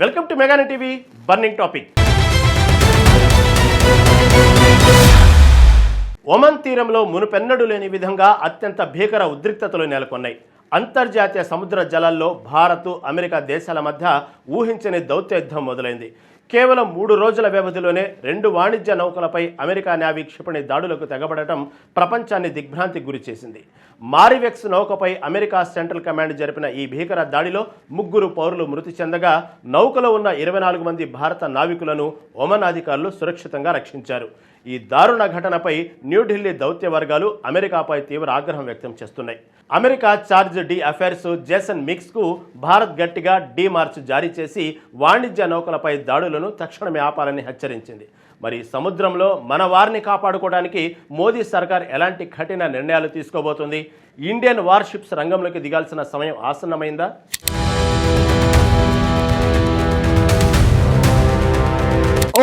Welcome to మెగాని TV burning topic. Oman తీరంలో మునుపెన్నడూ లేని విధంగా అత్యంత భీకర ఉద్రిక్తతలు నెలకొన్నాయి. అంతర్జాతీయ సముద్ర జలాల్లో భారత్, అమెరికా దేశాల మధ్య ఊహించని దౌత్య యుద్ధం మొదలైంది. కేవలం 3 రోజుల వ్యవధిలోనే 2 వాణిజ్య నౌకలపై అమెరికా నేవీ క్షిపణి దాడులకు తెగబడటం ప్రపంచాన్ని దిగ్భ్రాంతికి గురిచేసింది. మారివెక్స్ నౌకపై అమెరికా సెంట్రల్ కమాండ్ జరిపిన ఈ భీకర దాడిలో 3 పౌరులు మృతి చెందగా నౌకలో ఉన్న 24 మంది భారత నావికులను ఒమన్ అధికారులు సురక్షితంగా రక్షించారు. ఈ దారుణ ఘటనపై న్యూఢిల్లీ దౌత్య వర్గాలు అమెరికాపై తీవ్ర ఆగ్రహం వ్యక్తం చేస్తున్నాయి. America charge D affairs Jason మిక్స్కు భారత్ గట్టిగా మార్చ్ జారీ చేసి వాణిజ్య నౌకలపై దాడులను తక్షణమే ఆపాలని హెచ్చరించింది. మరి సముద్రంలో మన వారిని కాపాడుకోవడానికి మోదీ సర్కార్ ఎలాంటి కఠిన నిర్ణయాలు తీసుకోబోతుంది? ఇండియన్ వార్షిప్స్ రంగంలోకి దిగాల్సిన సమయం ఆసన్నమైందా?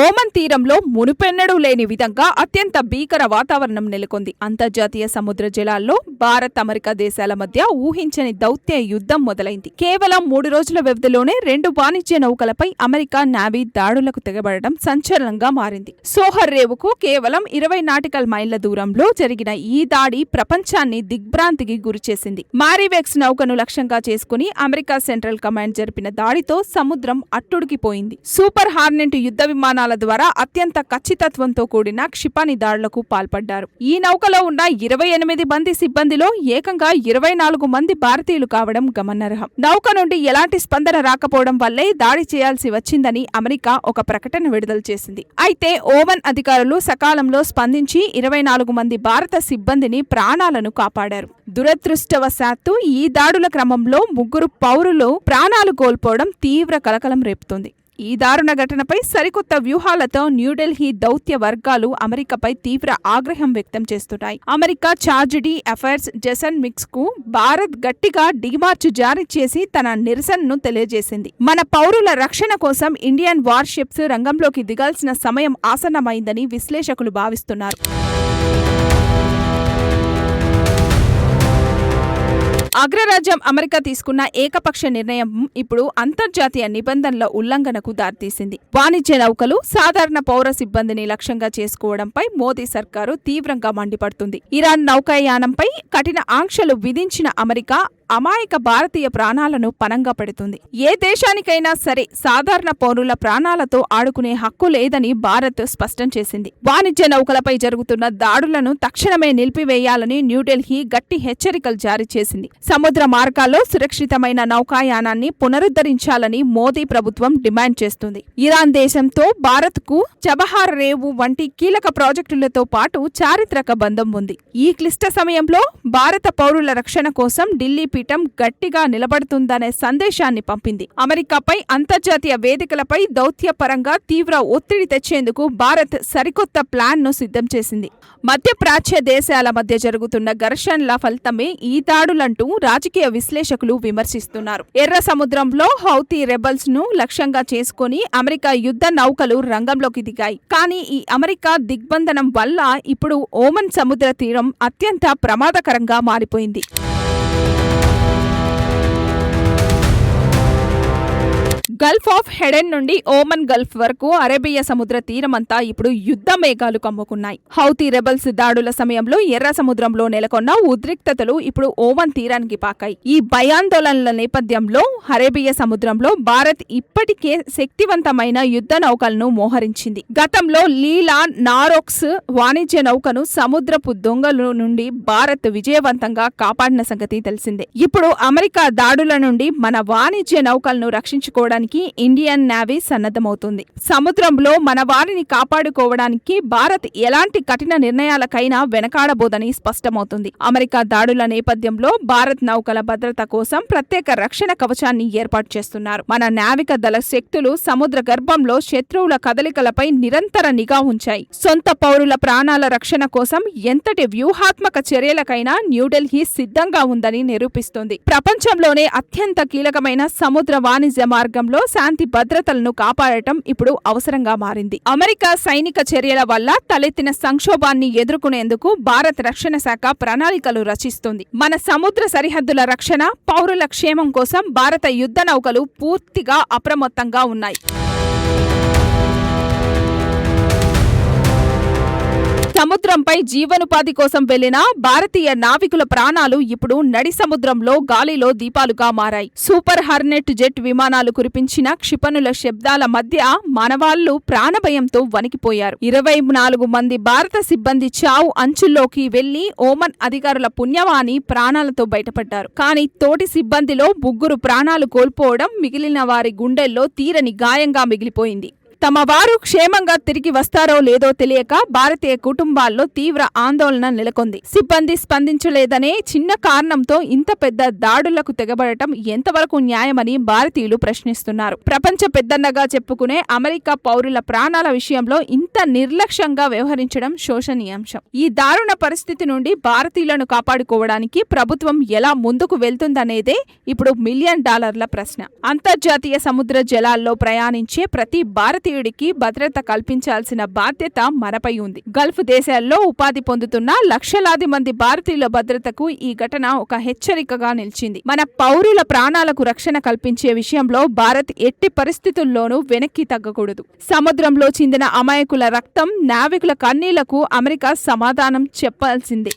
ఓమన్ తీరంలో మునుపెన్నడూ లేని విధంగా అత్యంత భీకర వాతావరణం నెలకొంది. అంతర్జాతీయ సముద్ర జలాల్లో భారత్, అమెరికా దేశాల మధ్య ఊహించని దౌత్య యుద్ధం మొదలైంది. కేవలం 3 రోజుల వ్యవధిలోనే 2 వాణిజ్య నౌకలపై అమెరికా నేవీ దాడులకు తెగబడడం సంచలనంగా మారింది. సోహర్ రేవుకు కేవలం 20 నాటికల్ మైళ్ల దూరంలో జరిగిన ఈ దాడి ప్రపంచాన్ని దిగ్భ్రాంతికి గురిచేసింది. మారివెక్స్ నౌకను లక్ష్యంగా చేసుకుని అమెరికా సెంట్రల్ కమాండ్ జరిపిన దాడితో సముద్రం అట్టుడికిపోయింది. సూపర్ హార్నెట్ యుద్ధ విమానాల ద్వారా అత్యంత ఖచ్చితత్వంతో కూడిన క్షిపణి దాడులకు పాల్పడ్డారు. ఈ నౌకలో ఉన్న 28 మంది సిబ్బందిలో ఏకంగా 24 మంది భారతీయులు కావడం గమనార్హం. నౌక నుండి ఎలాంటి స్పందన రాకపోవడం వల్లే దాడి చేయాల్సి వచ్చిందని అమెరికా ఒక ప్రకటన విడుదల చేసింది. అయితే ఓమన్ అధికారులు సకాలంలో స్పందించి 24 మంది భారత సిబ్బందిని ప్రాణాలను కాపాడారు. దురదృష్టవశాత్తు ఈ దాడుల క్రమంలో 3 పౌరులు ప్రాణాలు కోల్పోవడం తీవ్ర కలకలం రేపుతోంది. ఈ దారుణ ఘటనపై సరికొత్త వ్యూహాలతో న్యూఢిల్లీ దౌత్య వర్గాలు అమెరికాపై తీవ్ర ఆగ్రహం వ్యక్తం చేస్తున్నాయి. America charge D affairs Jason మిక్స్ కు భారత్ గట్టిగా డిమార్చ్ జారీ చేసి తన నిరసనను తెలియజేసింది. మన పౌరుల రక్షణ కోసం ఇండియన్ వార్షిప్స్ రంగంలోకి దిగాల్సిన సమయం ఆసన్నమైందని విశ్లేషకులు భావిస్తున్నారు. అగ్రరాజ్యం అమెరికా తీసుకున్న ఏకపక్ష నిర్ణయం ఇప్పుడు అంతర్జాతీయ నిబంధనల ఉల్లంఘనకు దారితీసింది. వాణిజ్య నౌకలు, సాధారణ పౌర సిబ్బందిని లక్ష్యంగా చేసుకోవడంపై మోదీ సర్కారు తీవ్రంగా మండిపడుతుంది. ఇరాన్ నౌకాయానంపై కఠిన ఆంక్షలు విధించిన అమెరికా అమాయక భారతీయ ప్రాణాలను పణంగా పెడుతుంది. ఏ దేశానికైనా సరే సాధారణ పౌరుల ప్రాణాలతో ఆడుకునే హక్కు లేదని భారత్ స్పష్టం చేసింది. వాణిజ్య నౌకలపై జరుగుతున్న దాడులను తక్షణమే నిలిపివేయాలని న్యూఢిల్లీ గట్టి హెచ్చరికలు జారీ చేసింది. సముద్ర మార్గాల్లో సురక్షితమైన నౌకాయానాన్ని పునరుద్ధరించాలని మోదీ ప్రభుత్వం డిమాండ్ చేస్తుంది. ఇరాన్ దేశంతో భారత్కు చబహార్ రేవు వంటి కీలక ప్రాజెక్టులతో పాటు చారిత్రక బంధం ఉంది. ఈ క్లిష్ట సమయంలో భారత పౌరుల రక్షణ కోసం ఢిల్లీ పీఠం గట్టిగా నిలబడుతుందనే సందేశాన్ని పంపింది. అమెరికాపై అంతర్జాతీయ వేదికలపై దౌత్యపరంగా తీవ్ర ఒత్తిడి తెచ్చేందుకు భారత్ సరికొత్త ప్లాన్ ను సిద్ధం చేసింది. మధ్యప్రాచ్య దేశాల మధ్య జరుగుతున్న ఘర్షణల ఫలితమే ఈ దాడులంటూ రాజకీయ విశ్లేషకులు విమర్శిస్తున్నారు. ఎర్ర సముద్రంలో హౌతీ రెబల్స్ ను లక్ష్యంగా చేసుకుని అమెరికా యుద్ధ నౌకలు రంగంలోకి దిగాయి. కానీ ఈ అమెరికా దిగ్బంధనం వల్ల ఇప్పుడు ఓమన్ సముద్ర తీరం అత్యంత ప్రమాదకరంగా మారిపోయింది. గల్ఫ్ ఆఫ్ హెడెన్ నుండి ఓమన్ గల్ఫ్ వరకు అరేబియా సముద్ర తీరమంతా ఇప్పుడు యుద్ధ మేఘాలు కమ్ముకున్నాయి. హౌతీ రెబల్స్ దాడుల సమయంలో ఎర్ర సముద్రంలో నెలకొన్న ఉద్రిక్తతలు ఇప్పుడు ఓమన్ తీరానికి పాకాయి. ఈ భయాందోళనల నేపథ్యంలో అరేబియా సముద్రంలో భారత్ ఇప్పటికే శక్తివంతమైన యుద్ధ నౌకలను మోహరించింది. గతంలో లీలా నారోక్స్ వాణిజ్య నౌకను సముద్రపు దొంగల నుండి భారత్ విజయవంతంగా కాపాడిన సంగతి తెలిసిందే. ఇప్పుడు అమెరికా దాడుల నుండి మన వాణిజ్య నౌకలను రక్షించుకోవడానికి ఇండియన్ నేవీ సన్నద్ధమవుతుంది. సముద్రంలో మన వారిని కాపాడుకోవడానికి భారత్ ఎలాంటి కఠిన నిర్ణయాలకైనా వెనకాడబోదని స్పష్టమవుతుంది. అమెరికా దాడుల నేపథ్యంలో భారత్ నౌకల భద్రత కోసం ప్రత్యేక రక్షణ కవచాన్ని ఏర్పాటు చేస్తున్నారు. మన నావిక దళ శక్తులు సముద్ర గర్భంలో శత్రువుల కదలికలపై నిరంతర నిఘా ఉంచాయి. సొంత పౌరుల ప్రాణాల రక్షణ కోసం ఎంతటి వ్యూహాత్మక చర్యలకైనా న్యూఢిల్లీ సిద్ధంగా ఉందని నిరూపిస్తోంది. ప్రపంచంలోనే అత్యంత కీలకమైన సముద్ర వాణిజ్య మార్గంలో సముద్రంలో శాంతి భద్రతలను కాపాడటం ఇప్పుడు అవసరంగా మారింది. అమెరికా సైనిక చర్యల వల్ల తలెత్తిన సంక్షోభాన్ని ఎదుర్కొనేందుకు భారత రక్షణ శాఖ ప్రణాళికలు రచిస్తుంది. మన సముద్ర సరిహద్దుల రక్షణ, పౌరుల క్షేమం కోసం భారత యుద్ధ నౌకలు పూర్తిగా అప్రమత్తంగా ఉన్నాయి. సముద్రంపై జీవనోపాధి కోసం వెళ్లిన భారతీయ నావికుల ప్రాణాలు ఇప్పుడు నడి సముద్రంలో గాలిలో దీపాలుగా మారాయి. సూపర్ హార్నెట్ జెట్ విమానాలు కురిపించిన క్షిపణుల శబ్దాల మధ్య మానవాళ్లు ప్రాణభయంతో వణికిపోయారు. 24 మంది భారత సిబ్బంది చావు అంచుల్లోకి వెళ్లి ఓమన్ అధికారుల పుణ్యమాని ప్రాణాలతో బయటపడ్డారు. కానీ తోటి సిబ్బందిలో 3 ప్రాణాలు కోల్పోవడం మిగిలిన వారి గుండెల్లో తీరని గాయంగా మిగిలిపోయింది. తమ వారు క్షేమంగా తిరిగి వస్తారో లేదో తెలియక భారతీయ కుటుంబాల్లో తీవ్ర ఆందోళన నెలకొంది. సిబ్బంది స్పందించలేదనే చిన్న కారణంతో ఇంత పెద్ద దాడులకు తెగబడటం ఎంతవరకు న్యాయమని భారతీయులు ప్రశ్నిస్తున్నారు. ప్రపంచ పెద్దన్నగా చెప్పుకునే అమెరికా పౌరుల ప్రాణాల విషయంలో ఇంత నిర్లక్ష్యంగా వ్యవహరించడం శోచనీయాంశం. ఈ దారుణ పరిస్థితి నుండి భారతీయులను కాపాడుకోవడానికి ప్రభుత్వం ఎలా ముందుకు వెళ్తుందనేదే ఇప్పుడు $1 మిలియన్ ప్రశ్న. అంతర్జాతీయ సముద్ర జలాల్లో ప్రయాణించే ప్రతి భారతీయుడికి భద్రత కల్పించాల్సిన బాధ్యత మనపై ఉంది. గల్ఫ్ దేశాల్లో ఉపాధి పొందుతున్న లక్షలాది మంది భారతీయుల భద్రతకు ఈ ఘటన ఒక హెచ్చరికగా నిలిచింది. మన పౌరుల ప్రాణాలకు రక్షణ కల్పించే విషయంలో భారత్ ఎట్టి పరిస్థితుల్లోనూ వెనక్కి తగ్గకూడదు. సముద్రంలో చిందిన అమాయకుల రక్తం, నావికుల కన్నీళ్లకు అమెరికా సమాధానం చెప్పాల్సిందే.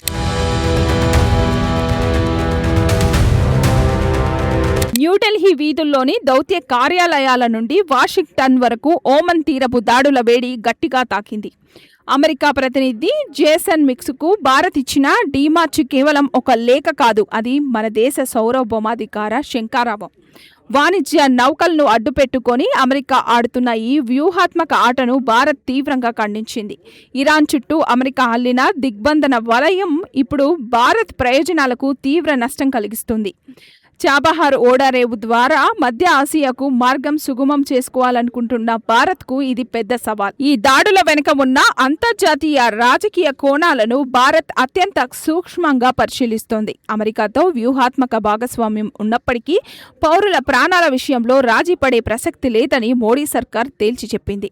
న్యూఢిల్లీ వీధుల్లోని దౌత్య కార్యాలయాల నుండి వాషింగ్టన్ వరకు ఓమన్ తీరపు దాడుల వేడి గట్టిగా తాకింది. అమెరికా ప్రతినిధి జేసన్ మిక్స్కు భారత్ ఇచ్చిన డీమార్చ్ కేవలం ఒక లేఖ కాదు, అది మన దేశ సార్వభౌమాధికార శంఖారావం. వాణిజ్య నౌకలను అడ్డుపెట్టుకొని అమెరికా ఆడుతున్న ఈ వ్యూహాత్మక ఆటను భారత్ తీవ్రంగా ఖండించింది. ఇరాన్ చుట్టూ అమెరికా అల్లిన దిగ్బంధన వలయం ఇప్పుడు భారత్ ప్రయోజనాలకు తీవ్ర నష్టం కలిగిస్తుంది. చాబహార్ ఓడరేవు ద్వారా మధ్య ఆసియాకు మార్గం సుగమం చేసుకోవాలనుకుంటున్న భారత్కు ఇది పెద్ద సవాల్. ఈ దాడుల వెనుక ఉన్న అంతర్జాతీయ రాజకీయ కోణాలను భారత్ అత్యంత సూక్ష్మంగా పరిశీలిస్తోంది. అమెరికాతో వ్యూహాత్మక భాగస్వామ్యం ఉన్నప్పటికీ పౌరుల ప్రాణాల విషయంలో రాజీ పడే ప్రసక్తి లేదని మోడీ సర్కార్ తేల్చి చెప్పింది.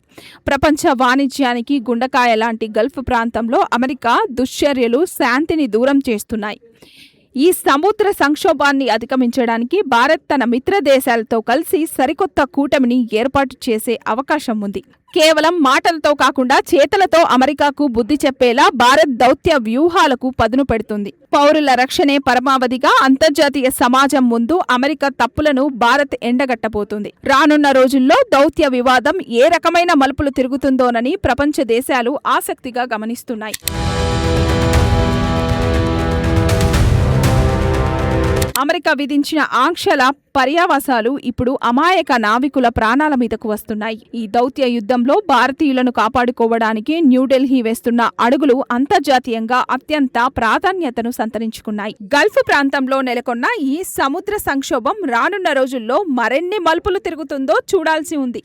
ప్రపంచ వాణిజ్యానికి గుండకాయ లాంటి గల్ఫ్ ప్రాంతంలో అమెరికా దుశ్చర్యలు శాంతిని దూరం చేస్తున్నాయి. ఈ సముద్ర సంక్షోభాన్ని అధిగమించడానికి భారత్ తన మిత్ర దేశాలతో కలిసి సరికొత్త కూటమిని ఏర్పాటు చేసే అవకాశం ఉంది. కేవలం మాటలతో కాకుండా చేతలతో అమెరికాకు బుద్ధి చెప్పేలా భారత్ దౌత్య వ్యూహాలకు పదును పెడుతుంది. పౌరుల రక్షణే పరమావధిగా అంతర్జాతీయ సమాజం ముందు అమెరికా తప్పులను భారత్ ఎండగట్టబోతుంది. రానున్న రోజుల్లో దౌత్య వివాదం ఏ రకమైన మలుపులు తిరుగుతుందోనని ప్రపంచ దేశాలు ఆసక్తిగా గమనిస్తున్నాయి. అమెరికా విధించిన ఆంక్షల పర్యావసాలు ఇప్పుడు అమాయక నావికుల ప్రాణాల మీదకు వస్తున్నాయి. ఈ దౌత్య యుద్ధంలో భారతీయులను కాపాడుకోవడానికి న్యూఢిల్లీ వేస్తున్న అడుగులు అంతర్జాతీయంగా అత్యంత ప్రాధాన్యతను సంతరించుకున్నాయి. గల్ఫ్ ప్రాంతంలో నెలకొన్న ఈ సముద్ర సంక్షోభం రానున్న రోజుల్లో మరెన్ని మలుపులు తిరుగుతుందో చూడాల్సి ఉంది.